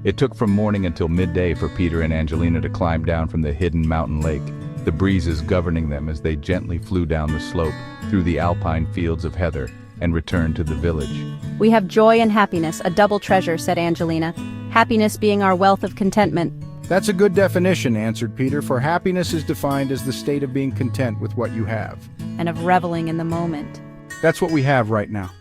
It took from morning until midday for Peter and Angelina to climb down from the hidden mountain lake, the breezes governing them as they gently flew down the slope, through the alpine fields of heather, and returned to the village. We have joy and happiness, a double treasure, said Angelina. Happiness being our wealth of contentment. That's a good definition, answered Peter, for happiness is defined as the state of being content with what you have. And of reveling in the moment. That's what we have right now.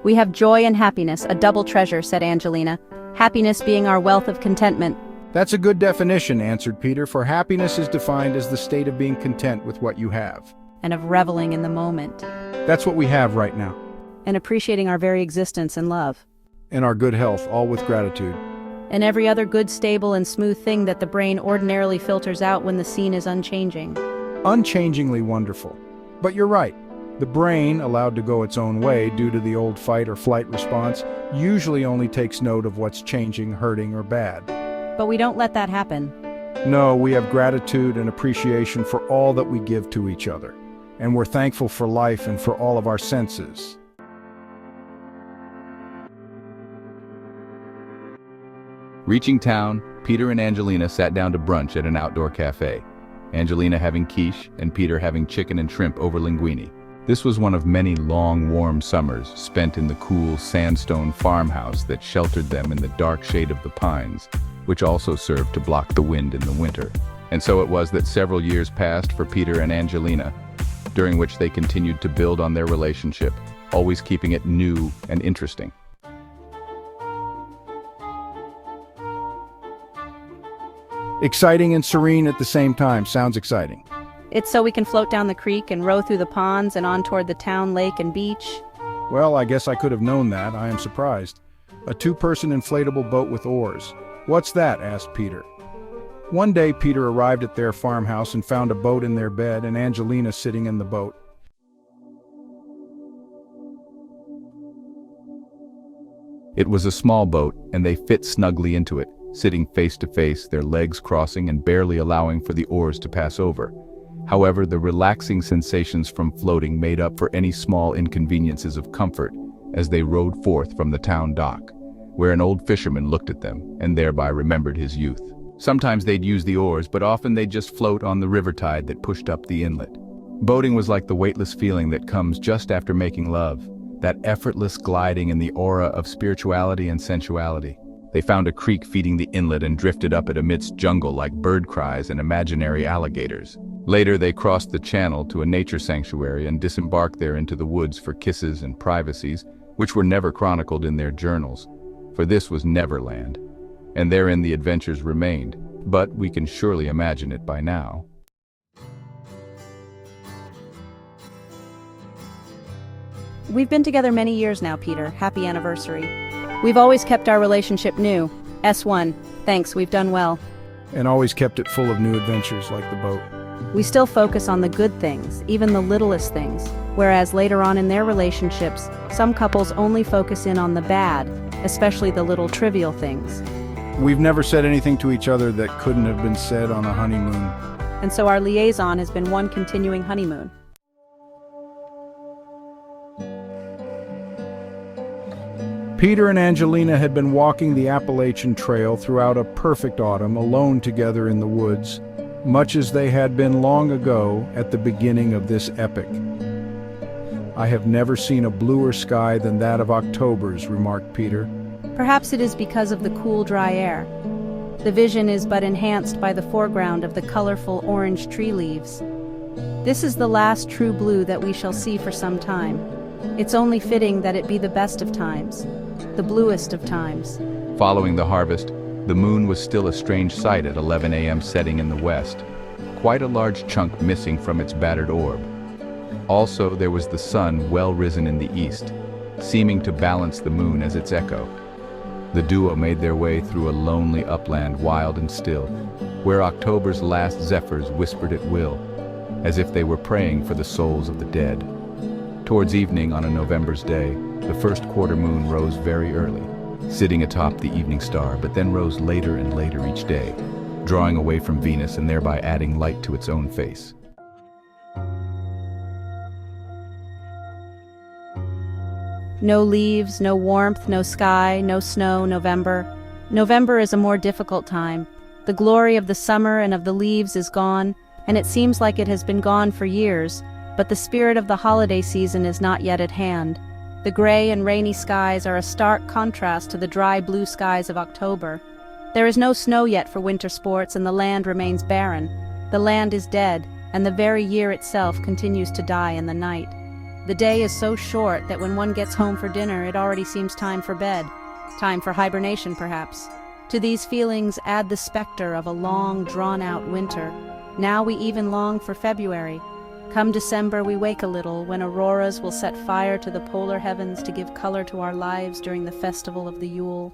We have joy and happiness, a double treasure, said Angelina. Happiness being our wealth of contentment. That's a good definition, answered Peter, for happiness is defined as the state of being content with what you have. And of reveling in the moment. That's what we have right now. And appreciating our very existence and love. And our good health, all with gratitude. And every other good, stable, and smooth thing that the brain ordinarily filters out when the scene is unchanging. Unchangingly wonderful. But you're right. The brain, allowed to go its own way due to the old fight or flight response, usually only takes note of what's changing, hurting, or bad. But we don't let that happen. No, we have gratitude and appreciation for all that we give to each other. And we're thankful for life and for all of our senses. Reaching town, Peter and Angelina sat down to brunch at an outdoor cafe, Angelina having quiche and Peter having chicken and shrimp over linguine. This was one of many long, warm summers spent in the cool sandstone farmhouse that sheltered them in the dark shade of the pines, which also served to block the wind in the winter. And so it was that several years passed for Peter and Angelina, during which they continued to build on their relationship, always keeping it new and interesting. Exciting and serene at the same time. Sounds exciting. It's so we can float down the creek and row through the ponds and on toward the town, lake, and beach. Well, I guess I could have known that. I am surprised. A two-person inflatable boat with oars. What's that? Asked Peter. One day, Peter arrived at their farmhouse and found a boat in their bed and Angelina sitting in the boat. It was a small boat, and they fit snugly into it, sitting face to face, their legs crossing and barely allowing for the oars to pass over. However, the relaxing sensations from floating made up for any small inconveniences of comfort as they rowed forth from the town dock, where an old fisherman looked at them and thereby remembered his youth. Sometimes they'd use the oars, but often they'd just float on the river tide that pushed up the inlet. Boating was like the weightless feeling that comes just after making love, that effortless gliding in the aura of spirituality and sensuality. They found a creek feeding the inlet and drifted up it amidst jungle like bird cries and imaginary alligators. Later, they crossed the channel to a nature sanctuary and disembarked there into the woods for kisses and privacies, which were never chronicled in their journals, for this was Neverland, and therein the adventures remained, but we can surely imagine it by now. We've been together many years now, Peter. Happy anniversary. We've always kept our relationship new. S1. Thanks, we've done well. And always kept it full of new adventures like the boat. We still focus on the good things, even the littlest things, whereas later on in their relationships, some couples only focus in on the bad, especially the little trivial things. We've never said anything to each other that couldn't have been said on a honeymoon. And so our liaison has been one continuing honeymoon. Peter and Angelina had been walking the Appalachian Trail throughout a perfect autumn, alone together in the woods, much as they had been long ago at the beginning of this epic. I have never seen a bluer sky than that of October's, remarked Peter. Perhaps it is because of the cool, dry air. The vision is but enhanced by the foreground of the colorful orange tree leaves. This is the last true blue that we shall see for some time. It's only fitting that it be the best of times, the bluest of times. Following the harvest, the moon was still a strange sight at 11 a.m. setting in the west, quite a large chunk missing from its battered orb. Also, there was the sun well risen in the east, seeming to balance the moon as its echo. The duo made their way through a lonely upland, wild and still, where October's last zephyrs whispered at will, as if they were praying for the souls of the dead. Towards evening on a November's day, the first quarter moon rose very early, sitting atop the evening star, but then rose later and later each day, drawing away from Venus and thereby adding light to its own face. No leaves, no warmth, no sky, no snow, November. November is a more difficult time. The glory of the summer and of the leaves is gone, and it seems like it has been gone for years, but the spirit of the holiday season is not yet at hand. The gray and rainy skies are a stark contrast to the dry blue skies of October. There is no snow yet for winter sports, and the land remains barren. The land is dead, and the very year itself continues to die in the night. The day is so short that when one gets home for dinner, it already seems time for bed. Time for hibernation, perhaps. To these feelings add the specter of a long, drawn-out winter. Now we even long for February. Come December, we wake a little, when auroras will set fire to the polar heavens to give color to our lives during the festival of the Yule.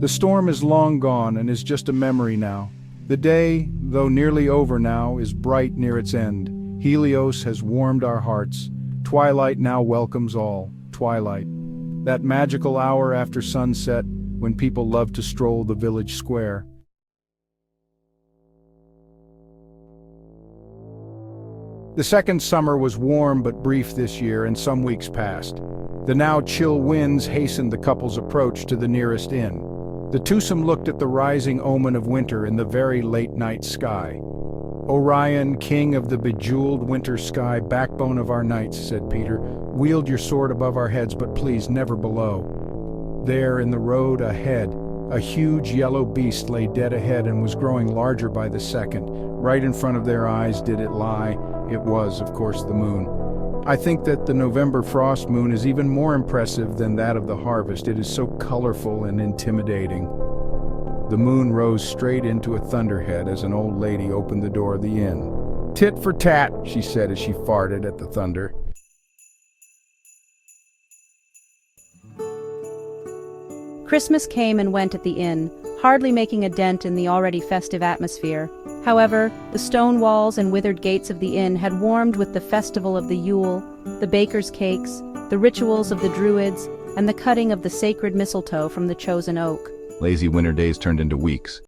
The storm is long gone and is just a memory now. The day, though nearly over now, is bright near its end. Helios has warmed our hearts. Twilight now welcomes all. Twilight. That magical hour after sunset when people love to stroll the village square. The second summer was warm but brief this year, and some weeks passed. The now chill winds hastened the couple's approach to the nearest inn. The twosome looked at the rising omen of winter in the very late night sky. "Orion, king of the bejeweled winter sky, backbone of our nights," said Peter, "wield your sword above our heads, but please never below." There in the road ahead, a huge yellow beast lay dead ahead and was growing larger by the second. Right in front of their eyes did it lie. It was, of course, the moon. I think that the November frost moon is even more impressive than that of the harvest. It is so colorful and intimidating. The moon rose straight into a thunderhead as an old lady opened the door of the inn. "Tit for tat," she said as she farted at the thunder. Christmas came and went at the inn, hardly making a dent in the already festive atmosphere. However, the stone walls and withered gates of the inn had warmed with the festival of the Yule, the baker's cakes, the rituals of the Druids, and the cutting of the sacred mistletoe from the chosen oak. Lazy winter days turned into weeks.